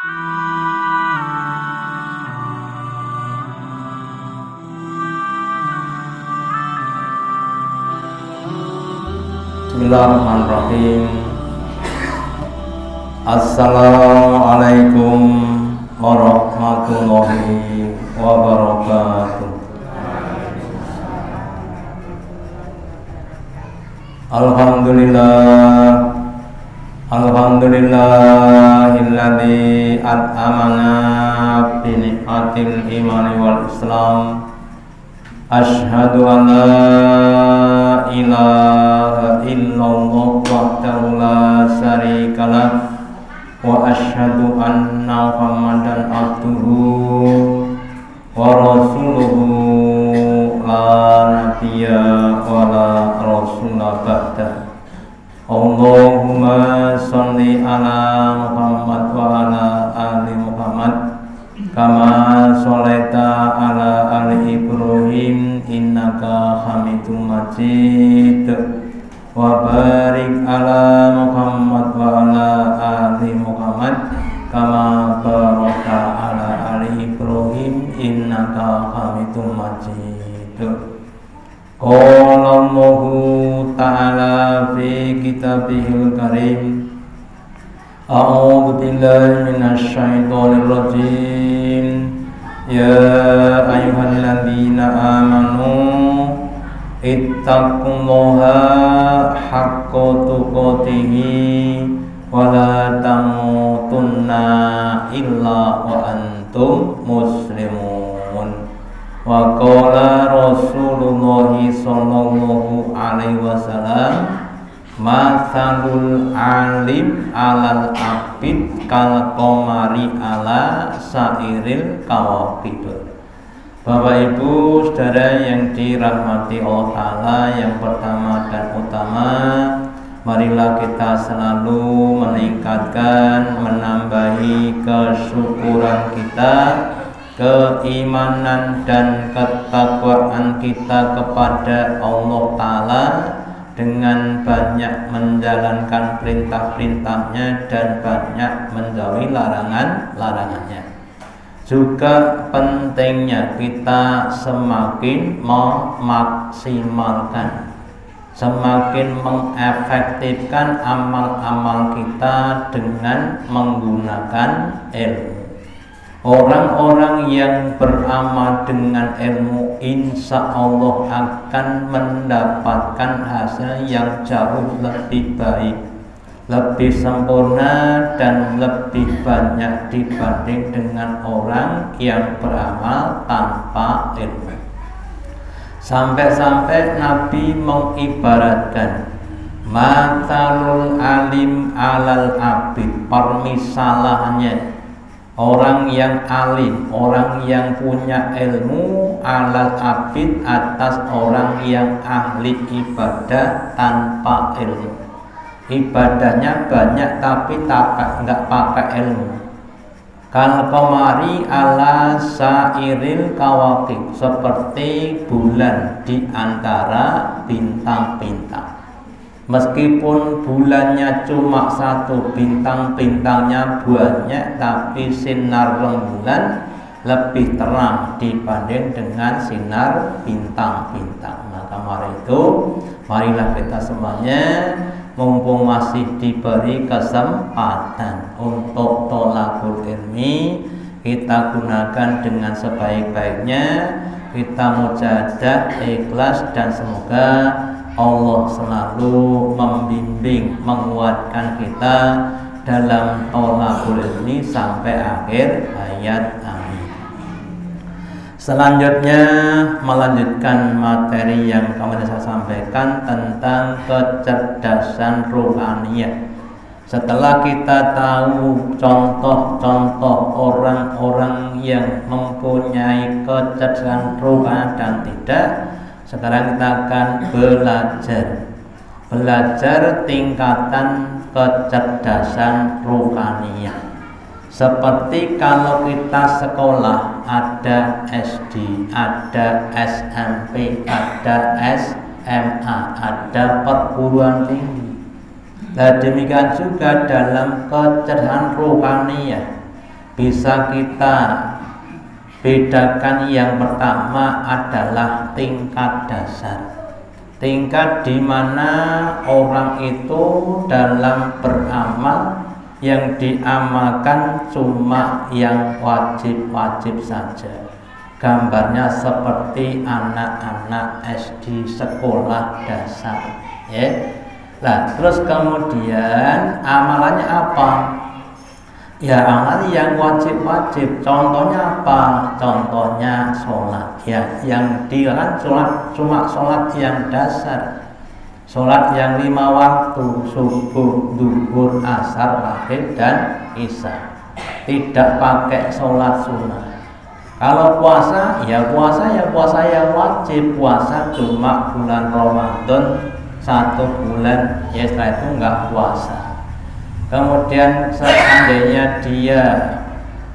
Bismillahirrahmanirrahim. Assalamualaikum warahmatullahi wabarakatuh. Alhamdulillahilladzi at'amana bi ni'matil imani wal islam. Asyhadu an la ilaha illallah wahdahu la syarikalah wa asyhadu anna Muhammadan abduhu wa rasuluhu la nabiyya wa la rasula ba'dah. Allahumma sholli ala Muhammad wa ala ali Muhammad kama sholaita ala ali Ibrahim innaka Hamidum Majid wa barik ala Muhammad wa ala ali Muhammad kama barakta ala ali Ibrahim innaka Hamidum Majid. Qala Allahu ta'ala fi kitabihil karim. A'udzu billahi minasy syaithanir rajim. Ya ayyuhalladzina amanu ittaqullaha haqqa tuqatih wa la tamutunna illa wa antum muslimun. Wa qala Rasulullah sallallahu alaihi wasallam, mathalul alim alal abid kal qamari ala sairil kawakib. Bapak Ibu saudara yang dirahmati Allah Ta'ala, yang pertama dan utama, marilah kita selalu meningkatkan, menambahi kesyukuran kita, keimanan dan ketakwaan kita kepada Allah Ta'ala dengan banyak menjalankan perintah-perintahnya dan banyak menjauhi larangan-larangannya. Juga pentingnya kita semakin memaksimalkan, semakin mengefektifkan amal-amal kita dengan menggunakan ilmu. Orang-orang yang beramal dengan ilmu insya Allah akan mendapatkan hasil yang jauh lebih baik, lebih sempurna dan lebih banyak dibanding dengan orang yang beramal tanpa ilmu. Sampai-sampai Nabi mengibaratkan matalul alim alal abid, permisalannya orang yang alim, orang yang punya ilmu alal abid atas orang yang ahli ibadah tanpa ilmu. Ibadahnya banyak tapi nggak pakai ilmu. Kal qamari ala sairil kawakib, seperti bulan di antara bintang-bintang. Meskipun bulannya cuma satu, bintang-bintangnya banyak, tapi sinar rembulan lebih terang dibanding dengan sinar bintang-bintang. Maka mari itu, marilah kita semuanya, mumpung masih diberi kesempatan untuk tholaqul ilmi, kita gunakan dengan sebaik-baiknya, kita mujahadah, ikhlas, dan semoga Allah selalu membimbing, menguatkan kita dalam tholaqul ilmi sampai akhir hayat. Amin. Selanjutnya melanjutkan materi yang kemarin saya sampaikan tentang kecerdasan ruhaniyah. Setelah kita tahu contoh-contoh orang-orang yang mempunyai kecerdasan ruhaniyah dan tidak, sekarang kita akan belajar tingkatan kecerdasan ruhaniyah. Seperti kalau kita sekolah ada SD, ada SMP, ada SMA, ada perguruan tinggi. Nah, demikian juga dalam kecerdasan ruhaniyah. bisa kita bedakan. Yang pertama adalah tingkat dasar, tingkat di mana orang itu dalam beramal yang diamalkan cuma yang wajib-wajib saja. Gambarnya seperti anak-anak SD sekolah dasar, ya. Nah, terus kemudian amalannya apa? Ya, amalan yang wajib-wajib. Contohnya apa? Contohnya sholat. Ya, yang dilakukan sholat cuma sholat yang dasar. Sholat yang 5 waktu, subuh, zuhur, asar, maghrib, dan isya. Tidak pakai sholat sunnah. Kalau puasa yang wajib. Puasa cuma bulan Ramadan 1 bulan, ya setelah itu enggak puasa. Kemudian seandainya dia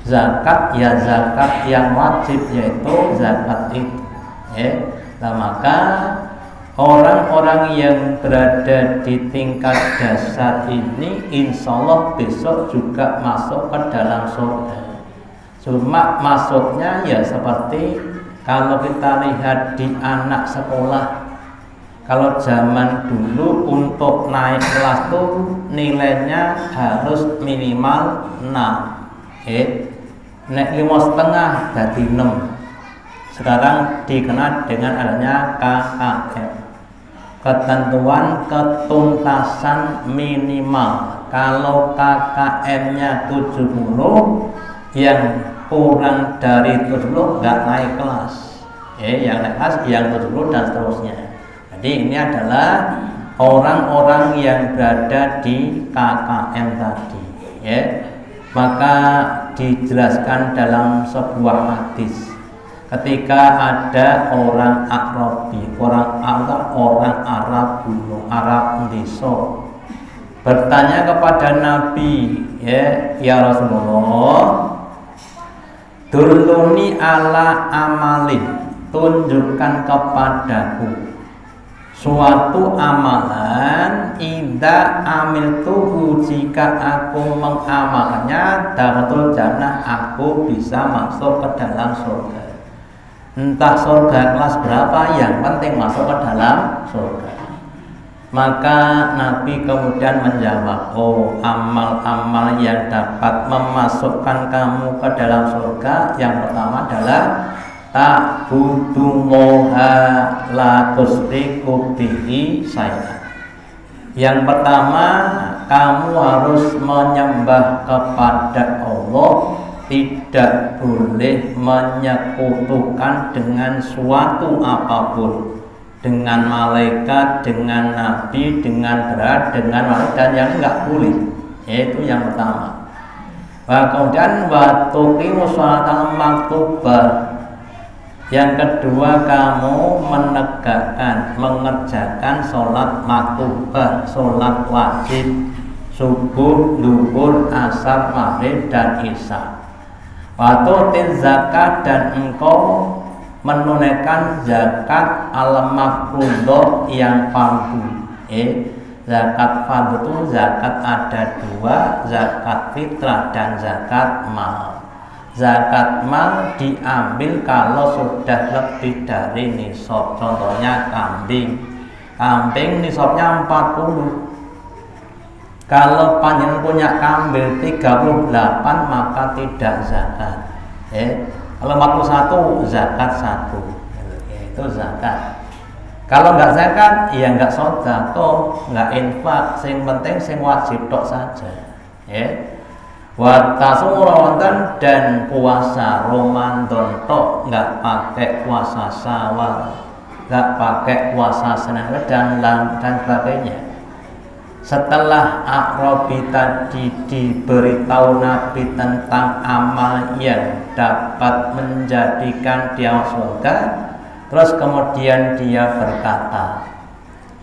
zakat, ya zakat yang wajib, yaitu zakat itu, ya. Nah, maka orang-orang yang berada di tingkat dasar ini insya Allah besok juga masuk ke dalam surga. Cuma masuknya ya seperti kalau kita lihat di anak sekolah. Kalau zaman dulu untuk naik kelas tuh nilainya harus minimal 6. Naik 5,5 jadi 6. Sekarang dikenal dengan adanya KKM, ketentuan ketuntasan minimal. Kalau KKM-nya 70, yang kurang dari 70 nggak naik kelas. Yang naik kelas yang 70 dan seterusnya. Jadi ini adalah orang-orang yang berada di KKM tadi, ya. Maka dijelaskan dalam sebuah hadis, ketika ada orang Arabi, orang Arab gunung, Arab desa, bertanya kepada Nabi, ya Rasulullah, Durluni ala amalin, tunjukkan kepadaku suatu amalan, ida amiltuhu, jika aku mengamalkannya, dakhatul jannah, aku bisa masuk ke dalam surga. Entah surga kelas berapa, yang penting masuk ke dalam surga. Maka Nabi kemudian menjawab, oh, amal-amal yang dapat memasukkan kamu ke dalam surga, yang pertama adalah ta'budullaha la tusyriku bihi syai'an. Yang pertama, kamu harus menyembah kepada Allah, tidak boleh menyekutukan dengan suatu apapun, dengan malaikat, dengan nabi, dengan berat, dengan malaikat, dan yang enggak boleh. Yaitu yang pertama. Kemudian wa tuqimus sholata maktubah. Yang kedua, kamu mengerjakan sholat maktubah, sholat wajib, subuh, zuhur, asar, maghrib, dan isya. Watu'tin zakat, dan engkau menunaikan zakat al-mafruḍah yang fardu. Zakat fardu itu zakat ada 2, zakat fitrah dan zakat mal. Zakat mal diambil kalau sudah lebih dari nisab. Contohnya kambing. Kambing nisabnya 40. Kalau panjenengan punya kambing 38, maka tidak zakat. Kalau 41 zakat 1. Itu zakat. Kalau nggak zakat, ya nggak sedekah, nggak infak. Sing penting sing wajib tok saja. Wa tasawwur dan puasa Ramadan tok, nggak pakai puasa Syawal, nggak pakai puasa Senin dan sebagainya. Setelah Arabi tadi diberitahu Nabi tentang amal yang dapat menjadikan dia surga, terus kemudian dia berkata,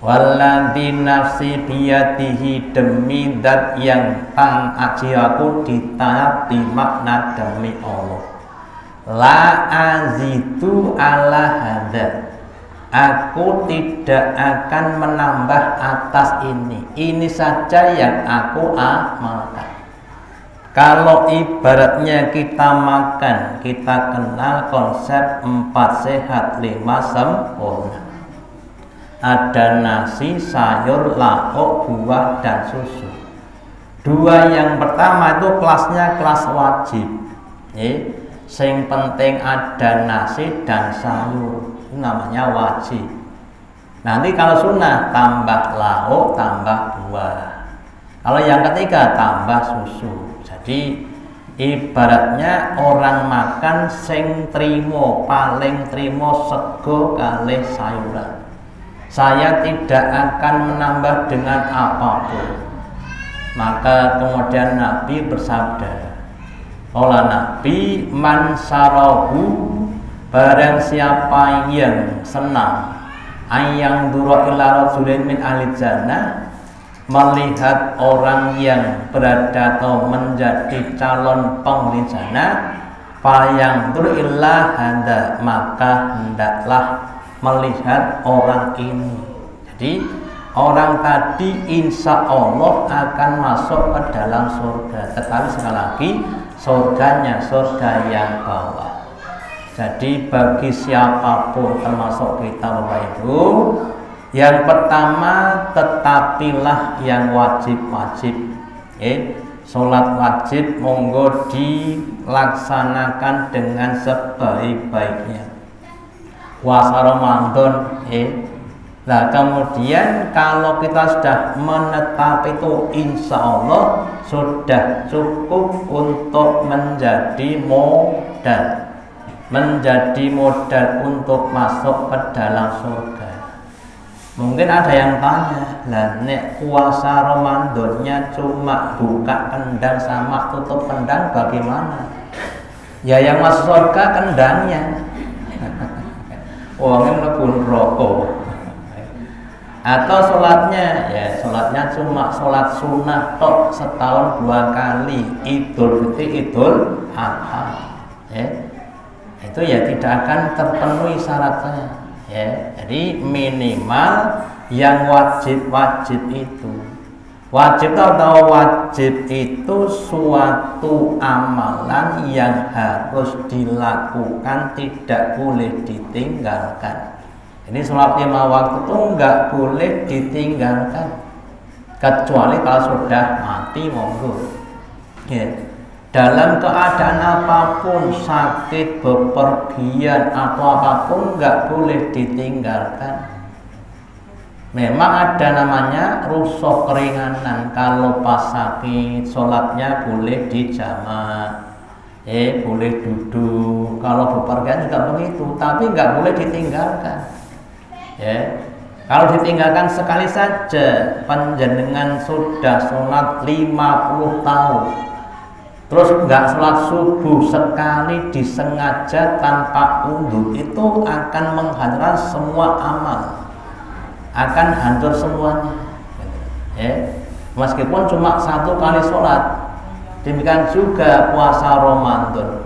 walladzi nafsi biyadihi, demi zat yang tang ajiaku di tangan, di makna demi Allah, la azidu ala hadza, aku tidak akan menambah atas ini saja yang aku amalkan. Kalau ibaratnya kita makan, kita kenal konsep 4 sehat 5 sempurna. Ada nasi, sayur, lauk, buah, dan susu. 2 yang pertama itu kelasnya kelas wajib. Sing penting ada nasi dan sayur, itu namanya wajib. Nanti kalau sunnah tambah lauk, tambah buah. Kalau yang ketiga tambah susu. Jadi ibaratnya orang makan sing trimo, paling trimo sego kalih sayuran. Saya tidak akan menambah dengan apapun. Maka kemudian Nabi bersabda, oleh Nabi, man sarahu, barang siapa yang senang ayang duro ila rajulin min ahli jannah, melihat orang yang berada atau menjadi calon penghuni jannah, yang illa handa, maka hendaklah melihat orang ini. Jadi orang tadi insya Allah akan masuk ke dalam surga, tetapi sekali lagi surganya surga yang bawah. Jadi bagi siapapun termasuk kita Bapak Ibu, yang pertama tetapilah yang wajib-wajib. Sholat wajib monggo dilaksanakan dengan sebaik-baiknya. Puasa Ramadan, Nah kemudian kalau kita sudah menetap itu insya Allah sudah cukup untuk menjadi modal untuk masuk ke dalam surga. Mungkin ada yang tanya, lah nek puasa Ramadannya cuma buka kendang sama tutup kendang bagaimana? Ya yang masuk surga kendangnya. Uangnya mlebu rokok. Atau sholatnya cuma sholat sunnah tok setahun 2 kali, Idul Fitri, Idul Adha. Itu ya tidak akan terpenuhi syaratnya. Jadi minimal yang wajib itu. Wajib itu suatu amalan yang harus dilakukan, tidak boleh ditinggalkan. Ini sholat 5 waktu itu nggak boleh ditinggalkan, kecuali kalau sudah mati monggo. Dalam keadaan apapun, sakit, bepergian atau apapun nggak boleh ditinggalkan. Memang ada namanya rukhsah keringanan. Kalau pas sakit, sholatnya boleh dijamak, boleh duduk. Kalau bepergian juga begitu, tapi nggak boleh ditinggalkan. Kalau ditinggalkan sekali saja, panjenengan sudah sholat 50 tahun, terus nggak sholat subuh sekali disengaja tanpa udhu, itu akan menghancurkan semua amal, akan hancur semuanya. Meskipun cuma 1 kali sholat. Demikian juga puasa Ramadan.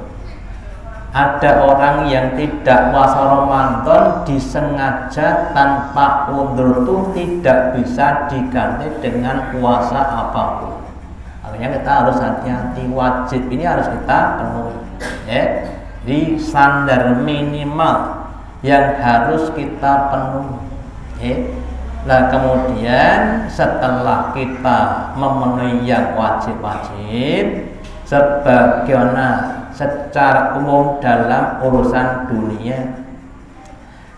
Ada orang yang tidak puasa Ramadan disengaja tanpa udhur itu tidak bisa diganti dengan puasa apapun. Artinya kita harus hati-hati, wajib ini harus kita penuhi. Di standar minimal yang harus kita penuhi. Nah kemudian setelah kita memenuhi yang wajib-wajib, sebagaimana secara umum dalam urusan dunia,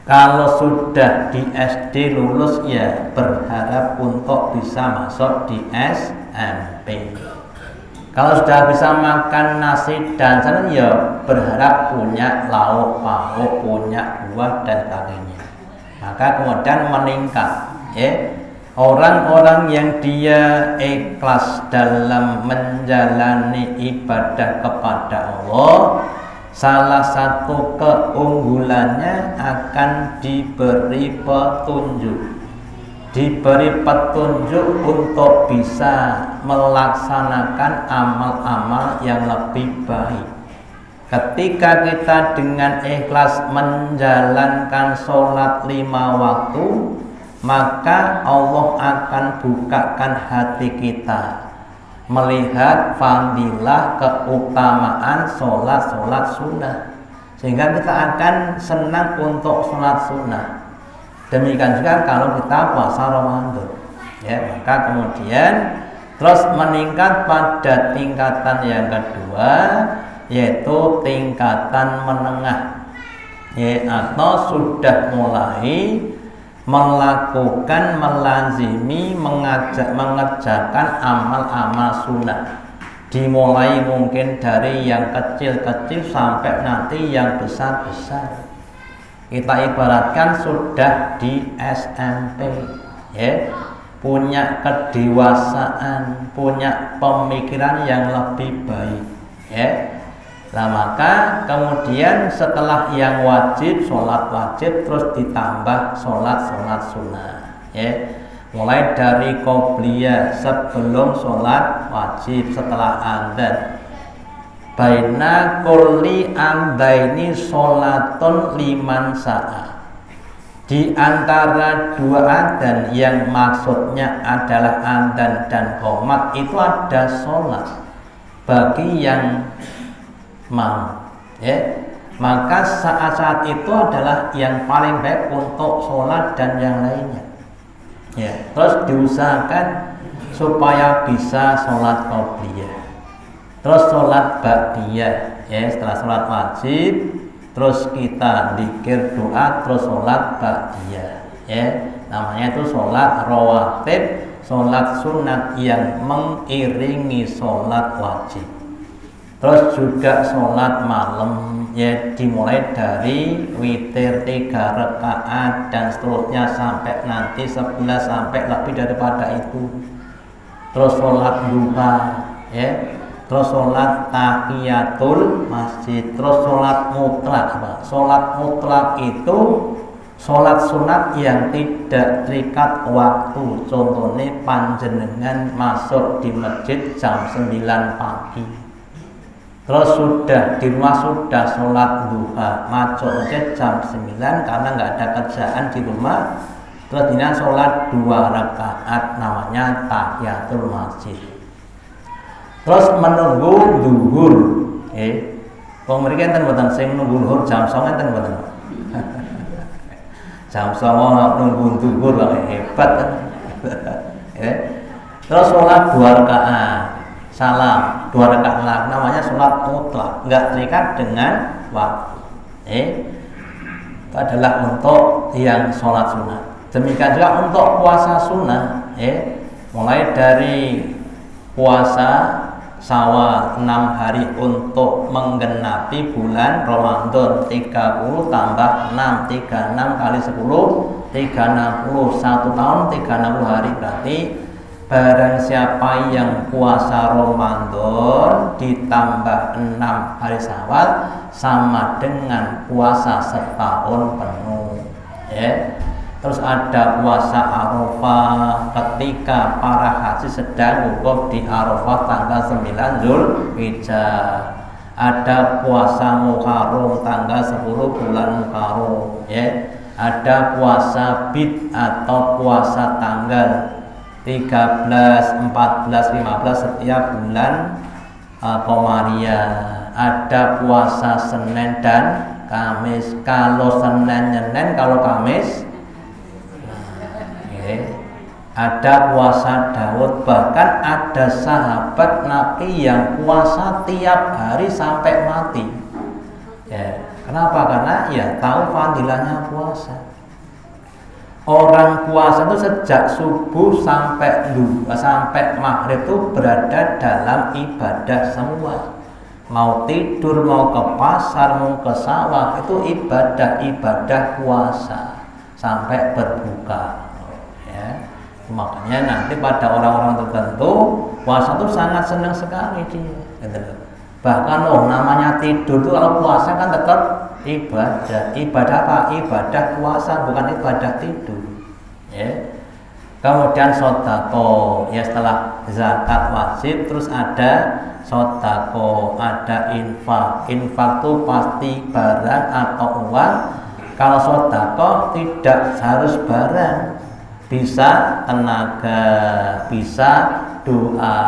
kalau sudah di SD lulus ya berharap untuk bisa masuk di SMP. Kalau sudah bisa makan nasi dan sayur ya berharap punya lauk pauk, punya buah dan sebagainya. Maka kemudian meningkat. Orang-orang yang dia ikhlas dalam menjalani ibadah kepada Allah, salah satu keunggulannya akan diberi petunjuk untuk bisa melaksanakan amal-amal yang lebih baik. Ketika kita dengan ikhlas menjalankan sholat 5 waktu, maka Allah akan bukakan hati kita, melihat fadilah keutamaan sholat sunnah, sehingga kita akan senang untuk sholat sunnah. Demikian juga kalau kita puasa Ramadan, ya, maka kemudian terus meningkat pada tingkatan yang kedua, yaitu tingkatan menengah, ya, atau sudah mulai melakukan, melazimi, mengerjakan amal-amal sunnah, dimulai mungkin dari yang kecil-kecil sampai nanti yang besar-besar. Kita ibaratkan sudah di SMP, ya, punya kedewasaan, punya pemikiran yang lebih baik, ya. Nah, maka kemudian setelah yang wajib, sholat wajib, terus ditambah sholat sunnah, ya. Mulai dari qobliyah sebelum sholat wajib, setelah adzan. Baina kulli amdaini sholatun liman sa'a. Di antara dua adzan yang maksudnya adalah adzan dan qomat, itu ada sholat bagi yang mau, ya. Maka saat-saat itu adalah yang paling baik untuk sholat dan yang lainnya, ya. Terus diusahakan supaya bisa sholat qobliyah, terus sholat ba'diyah, ya, setelah sholat wajib terus kita dzikir doa, terus sholat ba'diyah, ya, namanya itu sholat rawatib, sholat sunat yang mengiringi sholat wajib. Terus juga sholat malam, ya, dimulai dari witir 3 rakaat dan seterusnya sampai nanti 11 sampai lebih daripada itu. Terus sholat duha, ya, terus sholat tahiyatul masjid, terus sholat mutlak. Sholat mutlak itu sholat sunat yang tidak terikat waktu. Contohnya panjenengan masuk di masjid jam 9 pagi, terus sudah di rumah sudah sholat duha, masuk masjid jam 9 karena nggak ada kerjaan di rumah, terus dengan sholat 2 rakaat, namanya tahiyatul masjid. Terus menunggu zuhur, pemerintah enten mboten sing nunggu zuhur jam 09.00 enten mboten. Jam 09.00 nunggu zuhur kok hebat kan. Terus sholat 2 rakaat, salam 2 rakaat lagi, namanya sholat mutlak, nggak terikat dengan waktu. Itu adalah untuk yang sholat sunnah. Demikian juga untuk puasa sunnah, mulai dari puasa Syawal 6 hari untuk menggenapi bulan Ramadan, 30 tambah 6, 36 kali 10, 360, 1 tahun 360 hari. Berarti barang siapa yang puasa Ramadan ditambah 6 hari Syawal sama dengan puasa setahun penuh, ya. Terus ada puasa Arafah ketika para haji sedang wukuf di Arafah tanggal 9 Zulhijjah. Ada puasa Muharram tanggal 10 bulan Muharram, ya. Ada puasa Bid atau puasa tanggal 13, 14, 15 setiap bulan Komariah. Ada puasa Senin dan Kamis. Kalau Senin Senin, kalau Kamis, ada puasa Daud. Bahkan ada sahabat Nabi yang puasa tiap hari sampai mati, ya. Kenapa? Karena ya tahu fadilahnya puasa. Orang puasa itu sejak subuh sampai maghrib itu berada dalam ibadah semua. Mau tidur, mau ke pasar, mau ke sawah, itu ibadah puasa sampai berbuka. Makanya nanti pada orang-orang tertentu puasa itu sangat senang sekali dia. Bahkan namanya tidur itu kalau puasa kan tetap ibadah. Ibadah apa? Ibadah puasa, bukan ibadah tidur, ya. Kemudian sodako, ya, setelah zakat wajib terus ada sodako, ada infak. Infak itu pasti barang atau uang. Kalau sodako tidak harus barang, bisa tenaga, bisa doa,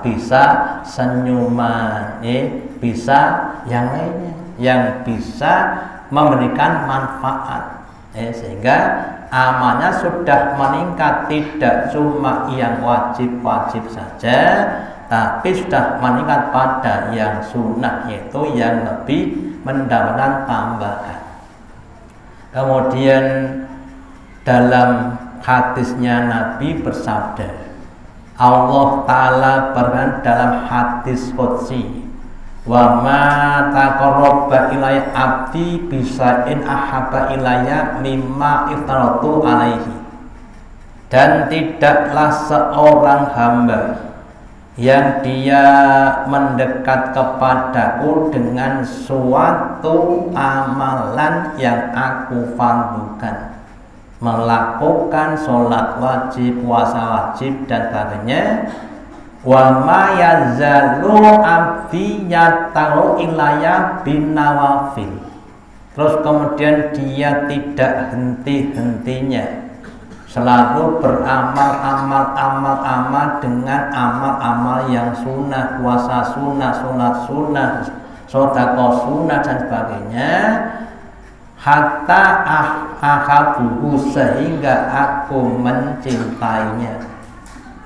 bisa senyuman, bisa yang lainnya yang bisa memberikan manfaat, sehingga amalnya sudah meningkat, tidak cuma yang wajib-wajib saja, tapi sudah meningkat pada yang sunnah, yaitu yang lebih mendapatkan tambahan. Kemudian dalam hadisnya Nabi bersabda, Allah Ta'ala berfirman dalam hadis qudsi, wa ma taqarraba ilayya abdi bisa'in ahabba ilayya mimma iftaratu alaihi. Dan tidaklah seorang hamba yang dia mendekat kepadaku dengan suatu amalan yang aku fardukan, melakukan sholat wajib, puasa wajib dan sebagainya, wa ma yazalu abdi yatalu ilayya bin nawafil. Terus kemudian dia tidak henti-hentinya selalu beramal amal dengan amal-amal yang sunnah, puasa sunnah, sholat sunnah, sedekah sunnah dan sebagainya, hatta ahabuhu, sehingga aku mencintainya.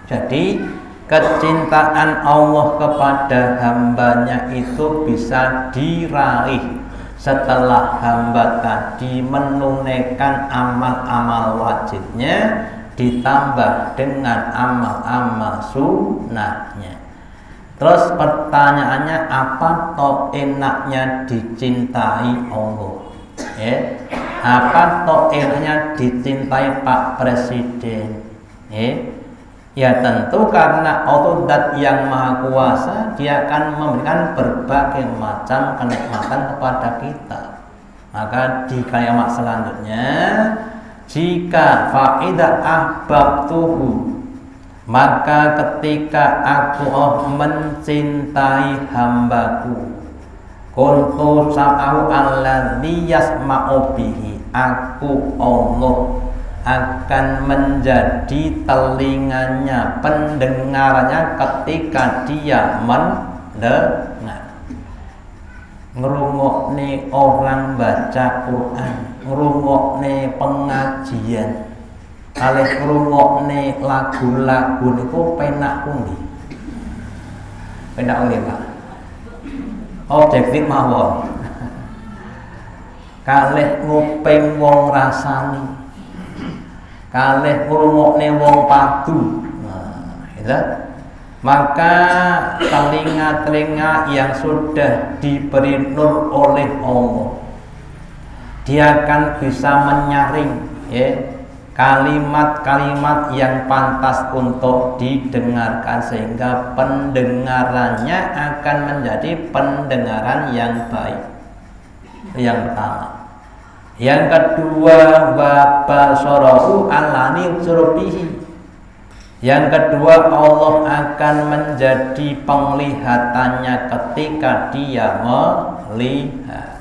Jadi kecintaan Allah kepada hambanya itu bisa diraih setelah hamba tadi menunaikan amal-amal wajibnya ditambah dengan amal-amal sunnahnya. Terus pertanyaannya, apa toh enaknya dicintai Allah? Apa toh enaknya dicintai Pak Presiden? Ya tentu karena Allah zat yang maha kuasa, dia akan memberikan berbagai macam kenikmatan kepada kita. Maka di kalimat selanjutnya, jika faidah ahbabtuhu, maka ketika aku mencintai hambaku, kuntu sam'ahu alladzi yasma'u bihi, aku Allah akan menjadi telinganya, pendengarannya ketika dia mendengar. Ngrungokne orang baca Quran, ngrungokne pengajian, kalih ngrungokne lagu-lagu niku penak pundi? Penak pundi, Pak? Objektif mawon. Kalih nguping wong rasani, kalih ngrungokne wong padu. Maka telinga-telinga yang sudah diberi nur oleh Allah, dia akan bisa menyaring kalimat-kalimat yang pantas untuk didengarkan, sehingga pendengarannya akan menjadi pendengaran yang baik. Yang pertama. Yang kedua, wa basarahu alani usurubihi. Yang kedua, Allah akan menjadi penglihatannya ketika dia melihat.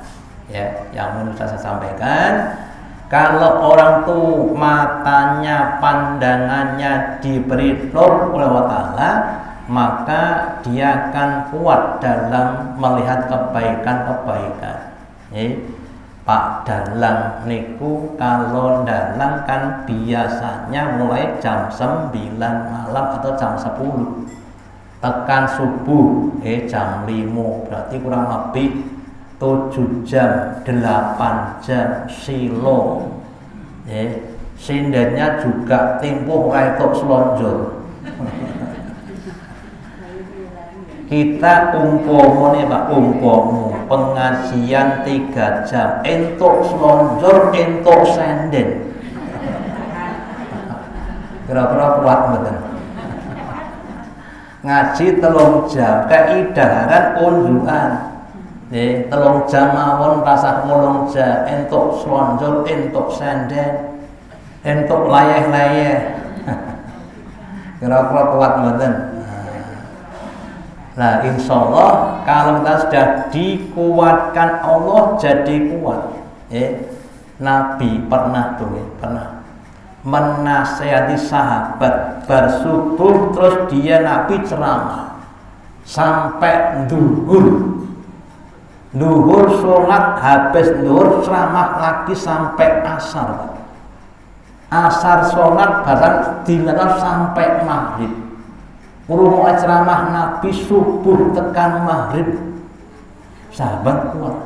Yang menurut saya sampaikan, kalau orang tuh matanya, pandangannya diberi nur oleh Allah Ta'ala, maka dia akan kuat dalam melihat kebaikan-kebaikan. Pak dalang niku kalau dalang kan biasanya mulai jam 9 malam atau jam 10 tekan subuh jam 5, berarti kurang lebih 7 jam, 8 jam silo. Sindennya juga tempuh kaitok selonjor. Kita umpomo nih Pak, umpomo pengajian 3 jam, entuk selonjor, entuk senden. Kira-kira kuat betul. Ngaji 3 jam, keidaharan unjukan. 3 jam mawon rasa ngulung jam, entuk selonjor, entuk senden, entuk layeh-layeh. Kira-kira kuat betul. Nah, insya Allah kalau kita sudah dikuatkan Allah jadi kuat. Nabi pernah menasehati sahabat bersubuh, terus dia Nabi ceramah. sampai duhur sholat, habis duhur ceramah lagi sampai asar sholat barang dilakukan sampai maghrib. Urung ceramah Nabi subuh tekan maghrib, sahabat kuat.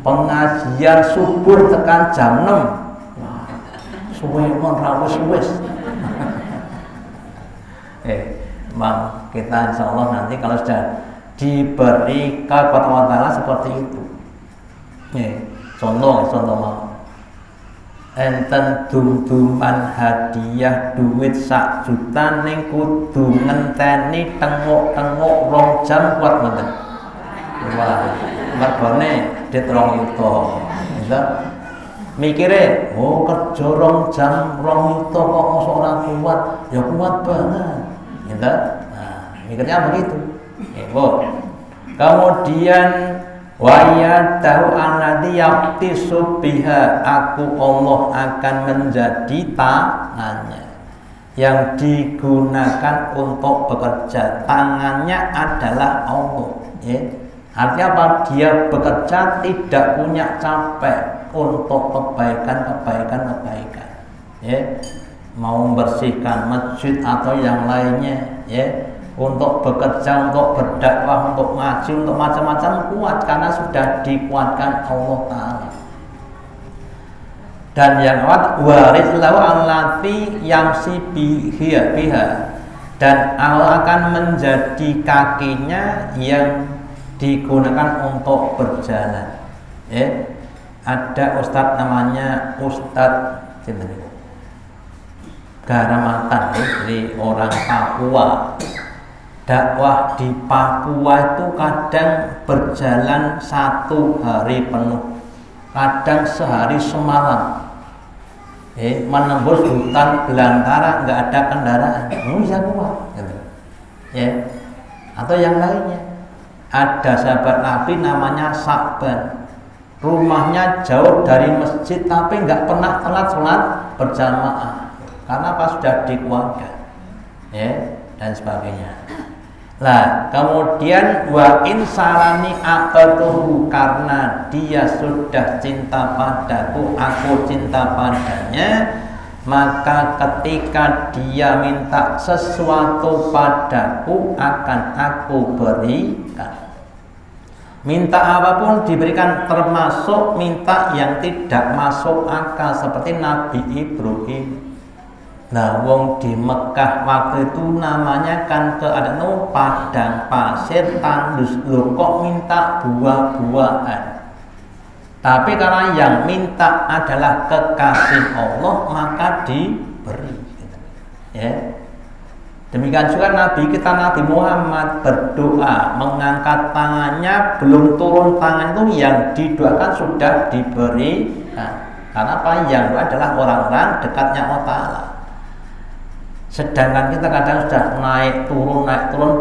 Pengajian subuh tekan jam 6, suwe mon rawes wis. Bang, kita insya Allah nanti kalau sudah diberi kepada Allah Ta'ala seperti itu. Contoh mau enten dum-duman hadiah duit 1 juta ning kudu ngenteni tengok-tengok 2 jam kuat mboten. Wah, mergone dit 2 yuta. Gitu. Mikire, kerja 2 jam 2 yuta kok mosok ora kuat, ya kuat banget. Gitu. Nah, mikirnya begitu. Kemudian wa yadahu alladhi yaqtisu biha, aku Allah akan menjadi tangannya yang digunakan untuk bekerja. Tangannya adalah Allah. Artinya apa? Dia bekerja tidak punya capek untuk kebaikan. Mau membersihkan masjid atau yang lainnya, untuk bekerja, untuk berdakwah, untuk ngaji, untuk macam-macam kuat karena sudah dikuatkan Allah Ta'ala. Dan yang kuat waris lahu allati yamsi biha, dan Allah akan menjadi kakinya yang digunakan untuk berjalan. Ada ustadz namanya Ustadz Garamatan, dari orang Papua. Dakwah di Papua itu kadang berjalan 1 hari penuh, kadang sehari semalam, menembus hutan belantara, nggak ada kendaraan, bisa kuat, gitu. Atau yang lainnya, ada sahabat Nabi namanya Sa'ban, rumahnya jauh dari masjid tapi nggak pernah telat sholat berjamaah, karena apa? Sudah dikuatkan, dan sebagainya. Nah, kemudian wa in sarani aqatuhu, karena dia sudah cinta padaku, aku cinta padanya, maka ketika dia minta sesuatu padaku akan aku berikan. Minta apapun diberikan, termasuk minta yang tidak masuk akal seperti Nabi Ibrahim. Nah, wong di Mekah waktu itu namanya kan keadaan padang pasir tandus, loh kok minta buah-buahan. Tapi karena yang minta adalah kekasih Allah, maka diberi. Demikian juga Nabi kita Nabi Muhammad berdoa, mengangkat tangannya, belum turun tangan itu yang didoakan sudah diberi. Karena apa? Yang adalah orang-orang dekatnya Allah Ta'ala. Sedangkan kita kadang sudah naik turun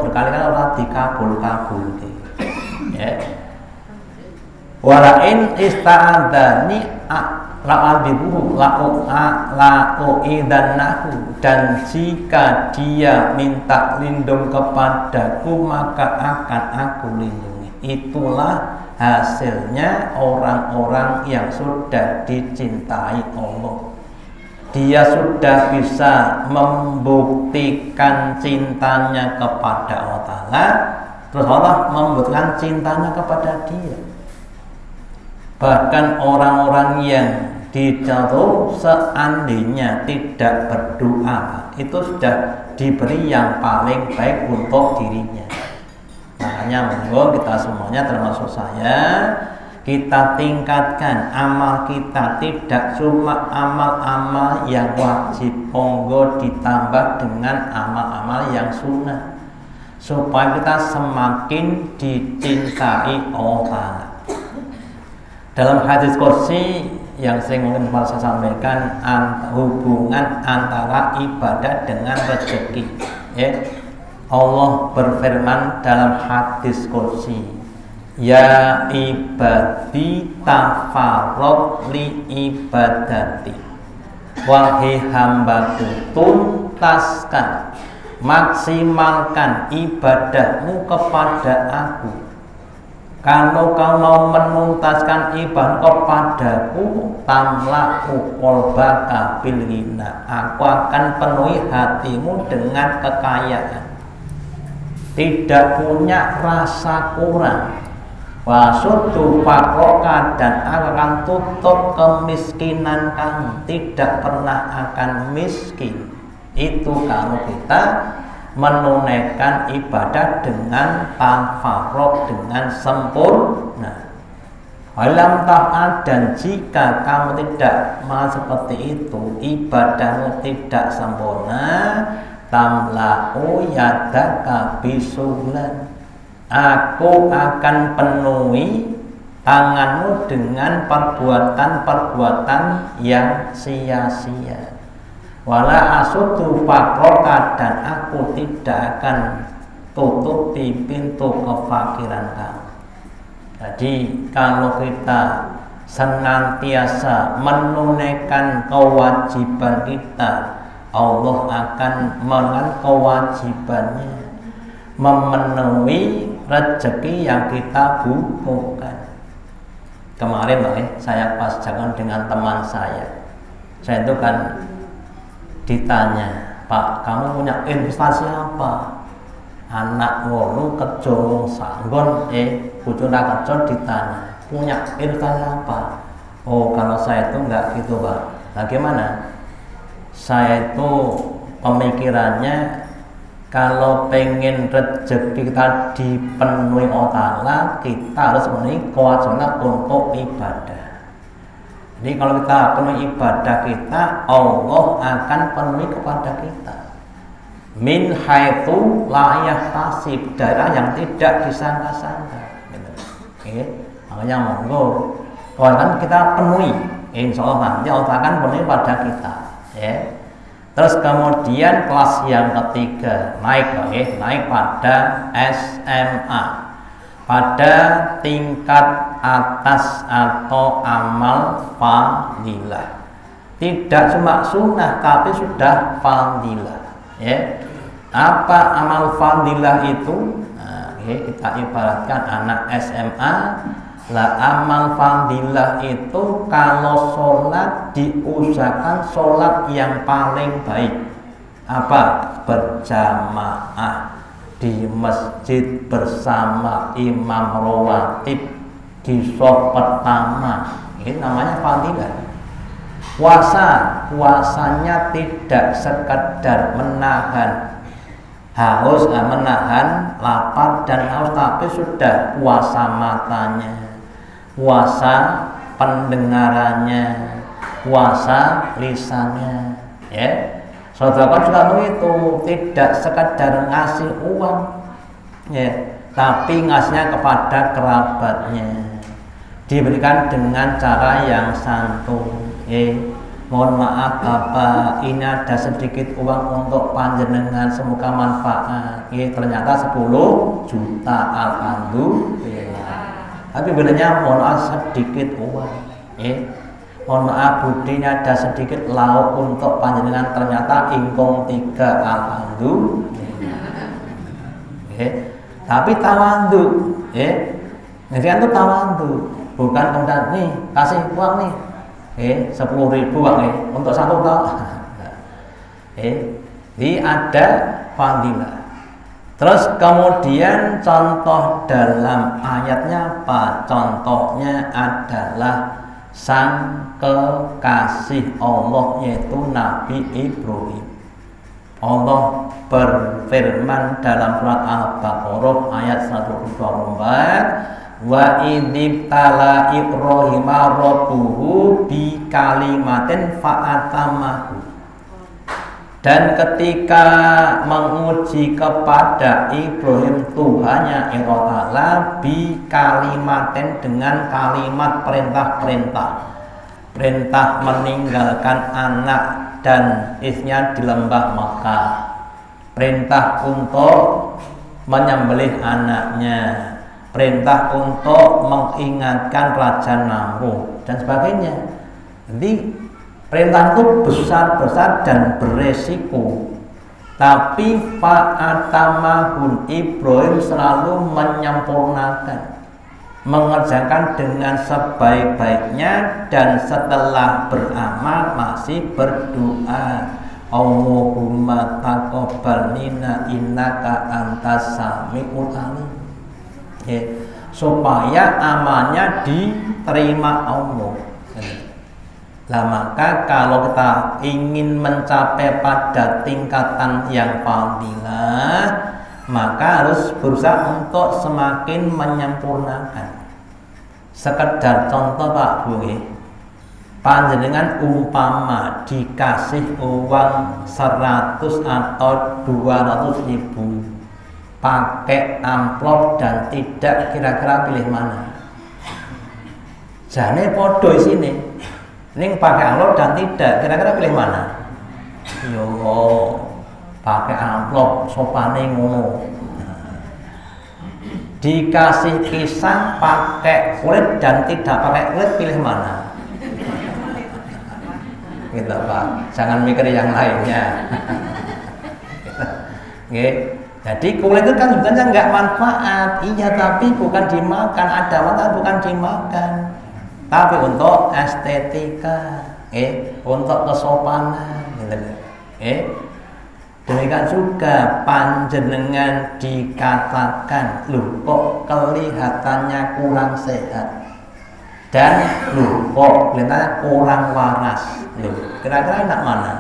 berkali-kali orang dikabul. Walain ista'adani la'adibuhu la'u'idannahu, dan jika dia minta lindung kepadaku maka akan aku lindungi. Itulah hasilnya orang-orang yang sudah dicintai Allah. Dia sudah bisa membuktikan cintanya kepada Allah Ta'ala, terus Allah membuktikan cintanya kepada dia. Bahkan orang-orang yang dijatuh seandainya tidak berdoa, itu sudah diberi yang paling baik untuk dirinya. Makanya monggo kita semuanya termasuk saya, kita tingkatkan amal kita, tidak cuma amal-amal yang wajib, monggo ditambah dengan amal-amal yang sunnah, supaya kita semakin dicintai Allah Ta'ala. Dalam hadis qudsi yang sering mungkin saya sampaikan, hubungan antara ibadah dengan rezeki. Allah berfirman dalam hadis qudsi, ya ibadi tafarrad li ibadati, wahai hambaku tuntaskan maksimalkan ibadahmu kepada aku. Kalau kau mau menuntaskan ibadah kepadaku, tamla'u qalbaka bil ghina, aku akan penuhi hatimu dengan kekayaan, tidak punya rasa kurang. Wasuddu faqroka, dan akan tutup kemiskinan kamu, tidak pernah akan miskin. Itu kalau kita menunaikan ibadah dengan tafarruq, dengan sempurna. Walam ta'ad, dan jika kamu tidak mau seperti itu, ibadahmu tidak sempurna, tamla'u yadaka bisuhlan, aku akan penuhi tanganmu dengan perbuatan-perbuatan yang sia-sia. Wala asudu fakroka, dan aku tidak akan tutupi pintu kefakiran kamu. Jadi kalau kita senantiasa menunaikan kewajiban kita, Allah akan mengenai kewajibannya, memenuhi rezeki yang kita butuhkan. Kemarin saya pas jalan dengan teman saya itu kan ditanya, Pak, kamu punya investasi apa? Anak wolu kejo sanggon, bojone kejo ditanya, punya investasi apa? Oh, kalau saya itu enggak gitu, Pak. Bagaimana? Saya itu pemikirannya, kalau pengen rezeki kita dipenuhi Allah Ta'ala, kita harus memenuhi kewajiban untuk ibadah. Jadi kalau kita penuhi ibadah kita, Allah akan penuhi kepada kita. Min haitsu la yahtasib, daerah yang tidak disangka-sangka. Makanya monggo, kalau kan kita penuhi, insya Allah nanti Allah akan penuhi pada kita. Terus kemudian kelas yang ketiga naik pada SMA, pada tingkat atas atau amal fadilah. Tidak cuma sunnah tapi sudah fadilah. Apa amal fadilah itu? Kita ibaratkan anak SMA. Lah amal fadilah itu kalau sholat diusahakan sholat yang paling baik. Apa? Berjamaah di masjid bersama imam rawatib di shaf pertama. Ini namanya fadilah. Puasanya tidak sekedar menahan haus, menahan lapar dan haus, tapi sudah puasa matanya, puasa pendengarannya, puasa lisannya. Saudara juga begitu, tidak sekadar ngasih uang, tapi ngasihnya kepada kerabatnya, diberikan dengan cara yang santun. Mohon maaf Bapak, ini ada sedikit uang untuk panjenengan, semoga manfaat. Ternyata 10 juta, alhamdulillah. Tapi bedanya mohon maaf sedikit uang. Mohon maaf Budi, ini ada sedikit lauk untuk panjenengan, ternyata ingkung 3, alhamdulillah. Tapi tawandu, jadi itu tawandu, bukan kemudian nih kasih uang nih. 10.000 Bang, untuk 1 tahun. Ini ada fadilah. Terus kemudian contoh dalam ayatnya apa? Contohnya adalah sang kekasih Allah, yaitu Nabi Ibrahim. Allah berfirman dalam surat Al-Baqarah ayat 124, wa idibtala Ibrahima rabbuhu bi kalimatin fa'atamahu, dan ketika menguji kepada Ibrahim Tuhannya Allah Ta'ala bi kalimatin, dengan kalimat perintah meninggalkan anak dan istrinya di lembah Makkah, perintah untuk menyembelih anaknya, perintah untuk mengingatkan Raja Namrud dan sebagainya. Jadi perintah itu besar-besar dan beresiko. Tapi fa'atamahun, Ibrahim selalu menyempurnakan, mengerjakan dengan sebaik-baiknya, dan setelah beramal masih berdoa, Allahumma taqabbal minna innaka antas samiul alim, supaya amalnya diterima Allah. Nah, maka kalau kita ingin mencapai pada tingkatan yang fadilah, maka harus berusaha untuk semakin menyempurnakan. Sekedar contoh Pak Bu, panjenengan umpama dikasih uang 100 atau 200 ribu pakai amplop dan tidak, kira-kira pilih mana? Jane podo sini. Ning pakai amplop dan tidak, kira-kira pilih mana? Yo, pakai amplop, sopane ngono. Dikasih pisang pakai kulit dan tidak pakai kulit, pilih mana? Gitu Pak, jangan mikir yang lainnya. Jadi kulit itu kan sebenarnya nggak manfaat, iya, tapi bukan dimakan. Ada manfaat bukan dimakan, tapi untuk estetika, untuk kesopanan, demikian juga panjenengan dikatakan, loh kok kelihatannya kurang sehat, dan loh kok kelihatannya kurang waras, loh kira-kira enak mana?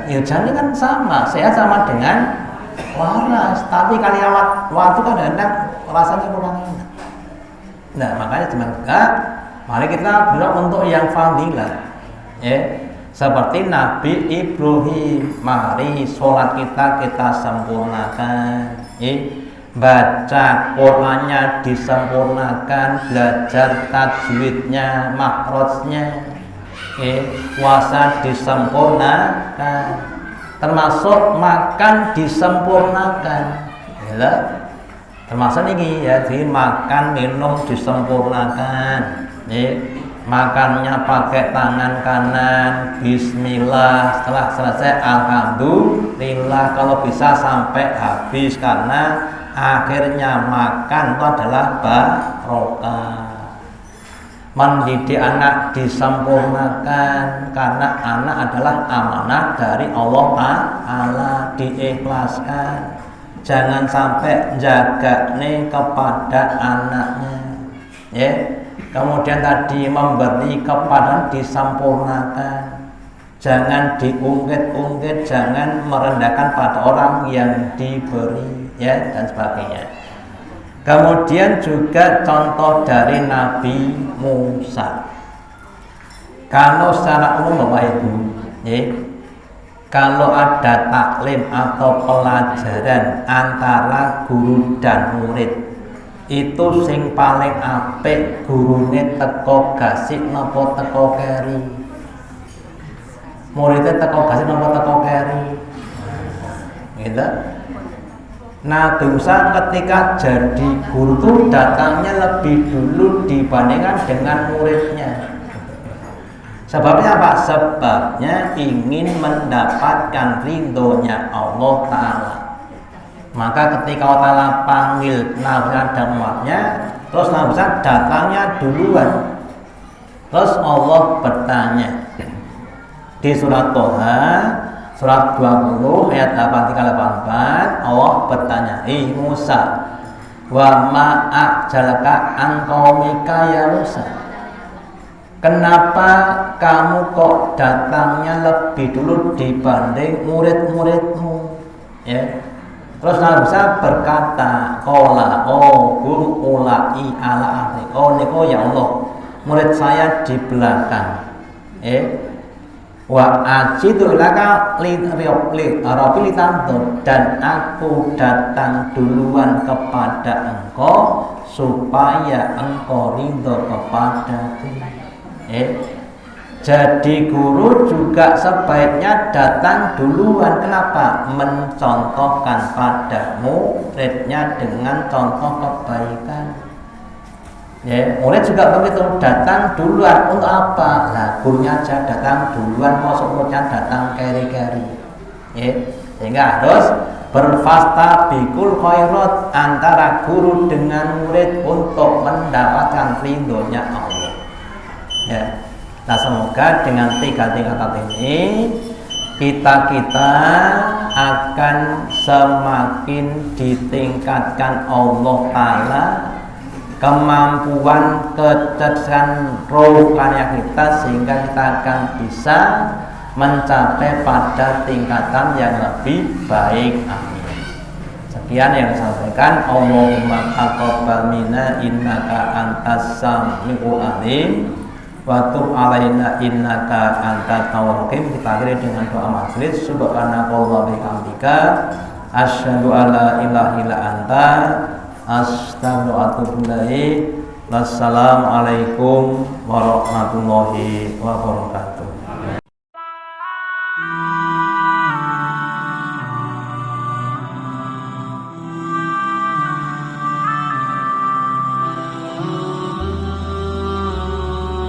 Ya jadi kan sama, sehat sama dengan waras, tapi kali waktu kadang-kadang rasanya kurang enak. Nah, makanya juga mari kita berdoa untuk yang fadilah, seperti Nabi Ibrahim. Mari sholat kita sempurnakan, baca Qur'annya disempurnakan, belajar tajwidnya, makhrajnya, puasa disempurnakan, termasuk makan disempurnakan, termasuk ini ya, jadi makan minum disempurnakan, makannya pakai tangan kanan, bismillah, setelah selesai alhamdulillah, kalau bisa sampai habis, karena akhirnya makan itu adalah barokah. Mendidik anak disempurnakan, karena anak adalah amanah dari Allah Ta'ala, diikhlaskan. Jangan sampai jaga kepada anaknya, kemudian tadi memberi kepada disempurnakan, jangan diungkit-ungkit, jangan merendahkan pada orang yang diberi, dan sebagainya. Kemudian juga contoh dari Nabi Musa. Kalau secara umum Bapak Ibu, kalau ada taklim atau pelajaran antara guru dan murid, itu sing paling apik gurune teko gasik napa teko keri, muridnya teko gasik napa teko keri, gitu. Nabi Musa ketika jadi guru itu datangnya lebih dulu dibandingkan dengan muridnya. Sebabnya apa? Sebabnya ingin mendapatkan ridhonya Allah Ta'ala. Maka ketika Allah Ta'ala panggil Nabi dan umatnya, terus Nabi Musa datangnya duluan. Terus Allah bertanya di surat Toha, surat 20 ayat 83-84, Allah bertanya, Musa, wa ma'ajalaka an qaumika ya Musa, kenapa kamu kok datangnya lebih dulu dibanding murid-muridmu? Terus Nabi Musa berkata, qala hum ulai ala ahli, niko ya Allah, murid saya di belakang, wa ajidu laka li tantur, dan aku datang duluan kepada engkau supaya engkau ridho kepadaku. Jadi guru juga sebaiknya datang duluan. Kenapa? Mencontohkan pada muridnya dengan contoh kebaikan. Murid juga begitu, datang duluan. Untuk apa? Nah, gurunya aja datang duluan, masuk muridnya datang keri-keri. Sehingga harus berfastabikul khairat antara guru dengan murid untuk mendapatkan ridhonya Allah. Ya. Nah, semoga dengan 3 tingkatan ini kita akan semakin ditingkatkan Allah Ta'ala kemampuan kecerdasan rohani kita, sehingga kita akan bisa mencapai pada tingkatan yang lebih baik. Amin. Sekian yang saya sampaikan. Allahumma taqabbal minna innaka antas samiul alim wa tub alaina innaka antat tawwabur rahim. Kita akhiri dengan doa majelis. Subhanaka wa bihamdika asyhadu an la ilaha illa anta astaghfiruka wa atubu ilaik. Wassalamualaikum warahmatullahi wabarakatuh.